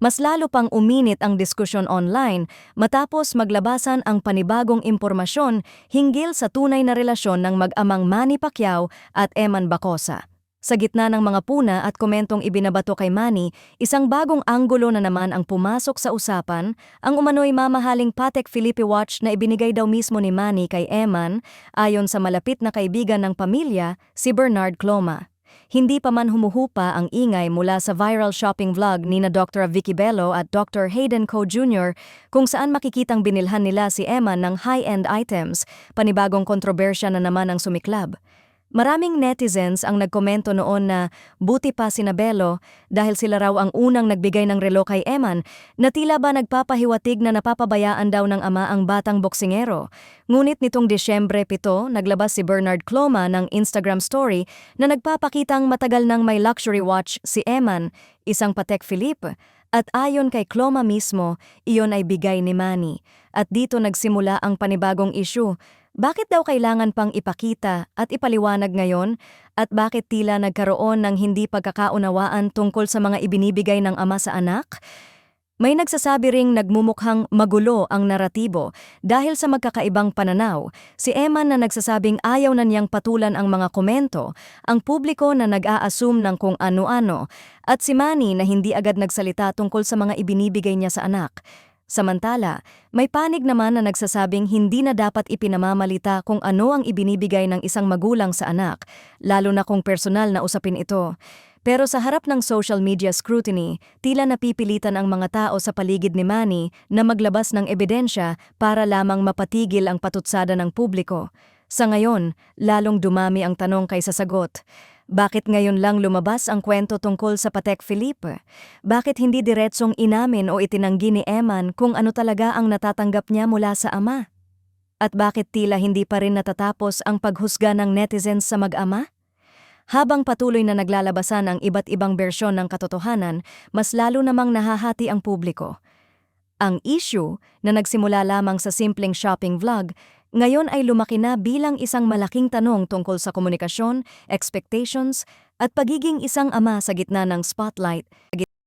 Mas lalo pang uminit ang diskusyon online matapos maglabasan ang panibagong impormasyon hinggil sa tunay na relasyon ng mag-amang Manny Pacquiao at Eman Bacosa. Sa gitna ng mga puna at komentong ibinabato kay Manny, isang bagong anggulo na naman ang pumasok sa usapan, ang umano'y mamahaling Patek Philippe watch na ibinigay daw mismo ni Manny kay Eman ayon sa malapit na kaibigan ng pamilya, si Bernard Cloma. Hindi pa man humuhupa ang ingay mula sa viral shopping vlog ni na Dr. Vicky Bello at Dr. Hayden Ko Jr. kung saan makikitang binilhan nila si Eman ng high-end items, panibagong kontrobersya na naman ang sumiklab. Maraming netizens ang nagkomento noon na buti pa sina Bello dahil sila raw ang unang nagbigay ng relo kay Eman na tila ba nagpapahiwatig na napapabayaan daw ng ama ang batang boksingero. Ngunit nitong Disyembre 7, naglabas si Bernard Cloma ng Instagram story na nagpapakitang matagal nang may luxury watch si Eman, isang Patek Philippe, at ayon kay Cloma mismo, iyon ay bigay ni Manny. At dito nagsimula ang panibagong issue. Bakit daw kailangan pang ipakita at ipaliwanag ngayon? At bakit tila nagkaroon ng hindi pagkakaunawaan tungkol sa mga ibinibigay ng ama sa anak? May nagsasabi ring nagmumukhang magulo ang naratibo dahil sa magkakaibang pananaw. Si Eman na nagsasabing ayaw na niyang patulan ang mga komento, ang publiko na nag-a-assume ng kung ano-ano, at si Manny na hindi agad nagsalita tungkol sa mga ibinibigay niya sa anak. Samantala, may panig naman na nagsasabing hindi na dapat ipinamamalita kung ano ang ibinibigay ng isang magulang sa anak, lalo na kung personal na usapin ito. Pero sa harap ng social media scrutiny, tila napipilitan ang mga tao sa paligid ni Manny na maglabas ng ebidensya para lamang mapatigil ang patutsada ng publiko. Sa ngayon, lalong dumami ang tanong kaysa sagot. Bakit ngayon lang lumabas ang kwento tungkol sa Patek Philippe? Bakit hindi diretsong inamin o itinanggi ni Eman kung ano talaga ang natatanggap niya mula sa ama? At bakit tila hindi pa rin natatapos ang paghusga ng netizens sa mag-ama? Habang patuloy na naglalabasan ang iba't ibang bersyon ng katotohanan, mas lalo namang nahahati ang publiko. Ang issue na nagsimula lamang sa simpleng shopping vlog, ngayon ay lumaki na bilang isang malaking tanong tungkol sa komunikasyon, expectations, at pagiging isang ama sa gitna ng spotlight.